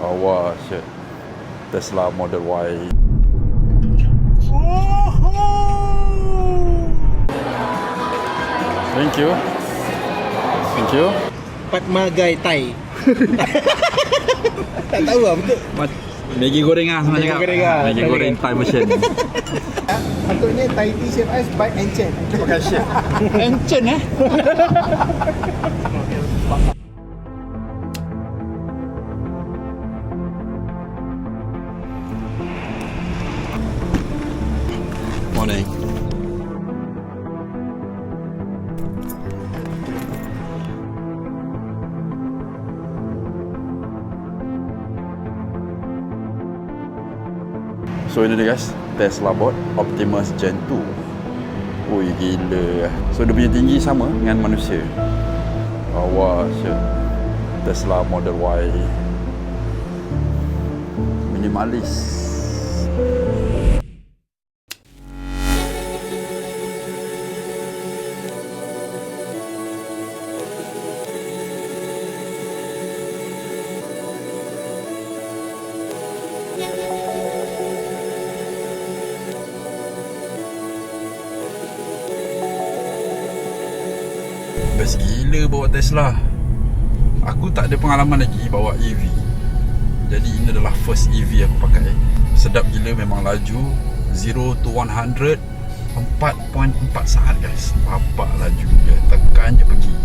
Wah, shit. Tesla Model Y. Thank you. Thank you. Fatma Gai Thai. Tak tahu lah betul. Maggi goreng lah senang cakap. Maggi goreng Thai version. Patutnya Thai tea chef ice by Enchen. Pakai chef. Encen Morning. So ini dia guys, Tesla Bot Optimus Gen 2. Ui gila. So dia punya tinggi sama dengan manusia. Wah, shit. Tesla Model Y. Minimalis. Best gila bawa Tesla. Aku tak ada pengalaman lagi bawa EV. Jadi ini adalah first EV aku pakai. Sedap gila, memang laju 0 to 100 4.4 saat guys. Bapak laju dia, tekan je pergi.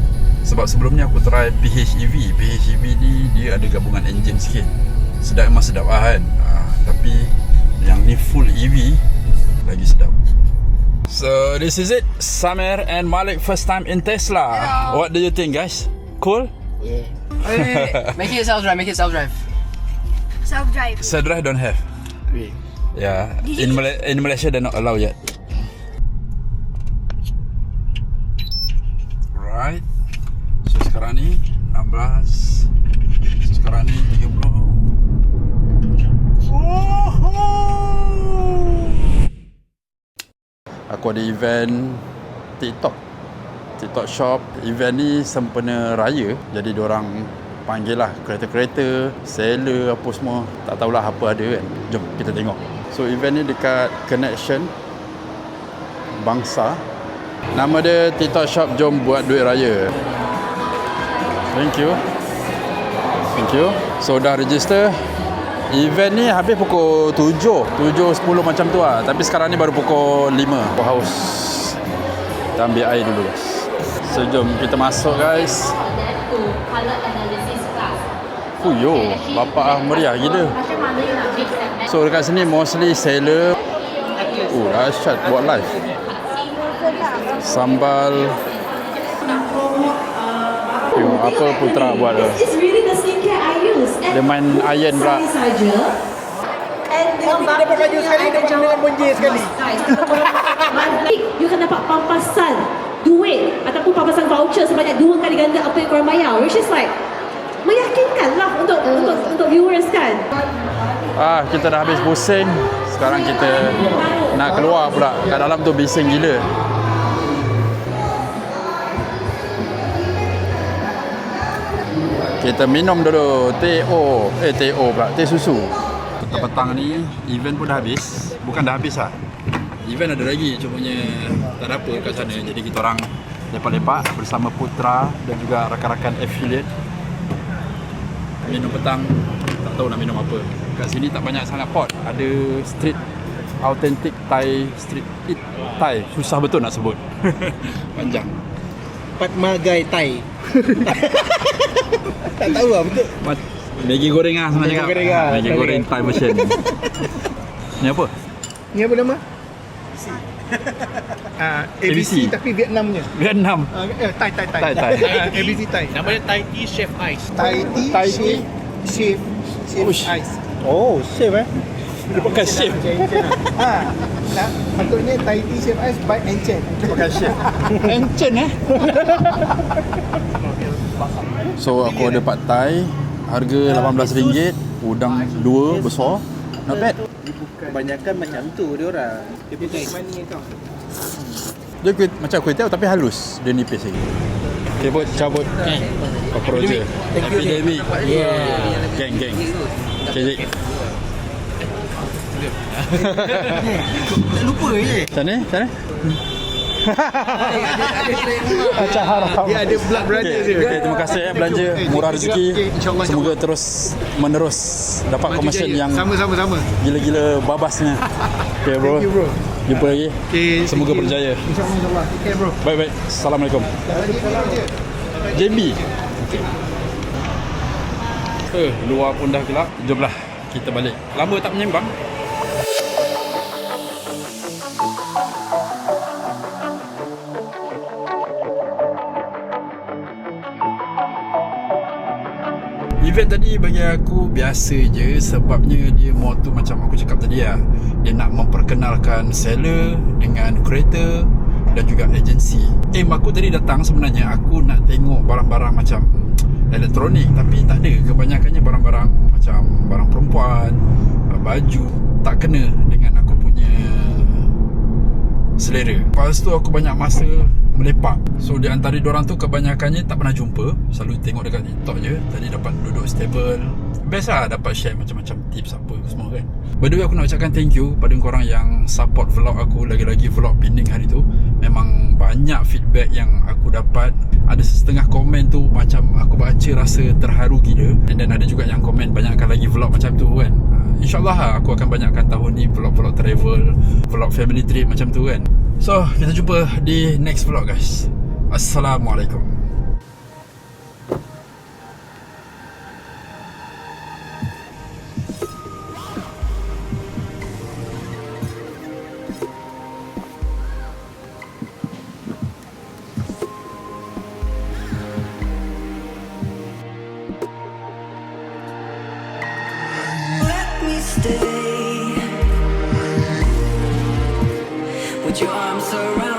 Sebab sebelumnya aku try PHEV. PHEV ni dia ada gabungan enjin sikit. Sedap, memang sedap lah kan. Tapi yang ni full EV lagi sedap. So this is it, Samir and Malik first time in Tesla. Hello. What do you think guys? Cool? Yeah. Wait. Make it self-drive, make it self-drive. Self-drive. Self-drive don't have. Wait. Yeah, in Malaysia they're not allowed yet. Right. So sekarang ni 16. So sekarang ni 30. Aku ada event TikTok Shop. Event ni sempena raya, jadi diorang panggil lah kereta-kereta, seller apa semua. Tak tahulah apa ada kan. Jom kita tengok. So event ni dekat Connection Bangsa. Nama dia TikTok Shop Jom Buat Duit Raya. Thank you. Thank you. So dah register. Event ni habis pukul 7.10 macam tu lah. Tapi sekarang ni baru pukul 5. Aku haus. Kita ambil air dulu guys. So jom kita masuk guys. Fuyo, bapak meriah gila. So dekat sini mostly seller. Dahsyat buat live. Sambal. Tengok apa Putra buat tu. Dia main iron pula. Dia dapat baju sekali, dapat dengan bonje sekali. You akan dapat pampasan duit ataupun pampasan voucher sebanyak 2 kali ganda apa yang korang bayar, which is like meyakinkan lah untuk viewers kan. Kita dah habis pusing. Sekarang kita nak keluar pula. Kat dalam tu bising gila. Kita minum dulu TO pula, teh susu. Petang ni event pun dah habis. Bukan dah habis lah. Event ada lagi, cumanya tak ada apa kat sana. Jadi kita orang lepak-lepak bersama Putra dan juga rakan-rakan affiliate. Minum petang, tak tahu nak minum apa. Kat sini tak banyak sangat pot. Ada street authentic Thai, street eat Thai. Susah betul nak sebut. Panjang. Fatma Gai Thai. Tak tahu lah betul. Maggi goreng lah senang cakap. Maggi goreng Thai version. Ni apa? Ni apa nama? ABC tapi Vietnamnya. Vietnam. Thai. ABC Thai. Nama dia Thai Tea Chef Ice. Thai tea chef ice. Oh, chef Dia pakai chef. Patutnya Thai tea chef ice by Enchen. Pakai chef. Encen So aku ada pad thai, harga RM18, udang 2 besar. Not bad. Kebanyakan macam tu dia orang. Dia punya money kau. Dia macam kuih tiaw tapi halus. Dia nipis lagi. Cabut, cabut. Apa je? Epidemic. Yeah. Geng. Cik. Lupa je. Sana. Macam haram. Dia ada blood brother dia. Okay, terima kasih belanja murah rezeki. InsyaAllah. Semoga terus menerus dapat komersial yang Sama-sama. gila-gila babasnya. Okay bro. Thank you bro. Jumpa lagi. Okay, Semoga berjaya. InsyaAllah. Okay bro. Baik. Assalamualaikum. JB. Luar pun dah gelap. Jomlah kita balik. Lama tak menyembang. Event tadi bagi aku biasa je, sebabnya dia more tu macam aku cakap tadi lah, dia nak memperkenalkan seller dengan creator dan juga agensi. Aku tadi datang sebenarnya aku nak tengok barang-barang macam elektronik, tapi tak ada. Kebanyakannya barang-barang macam barang perempuan, baju, tak kena dengan aku punya selera. Lepas tu aku banyak masa melepak. So di antara diorang tu kebanyakannya tak pernah jumpa, selalu tengok dekat TikTok je. Tadi dapat duduk stable. Best lah dapat share macam-macam tips apa semua kan. By the way, aku nak ucapkan thank you pada korang yang support vlog aku. Lagi-lagi vlog pending hari tu, memang banyak feedback yang aku dapat. Ada setengah komen tu macam aku baca rasa terharu gila. And then ada juga yang komen banyakkan lagi vlog macam tu kan. InsyaAllah aku akan banyakkan tahun ni vlog-vlog travel, vlog family trip macam tu kan. So kita jumpa di next vlog guys. Assalamualaikum. Stay. Would your arms around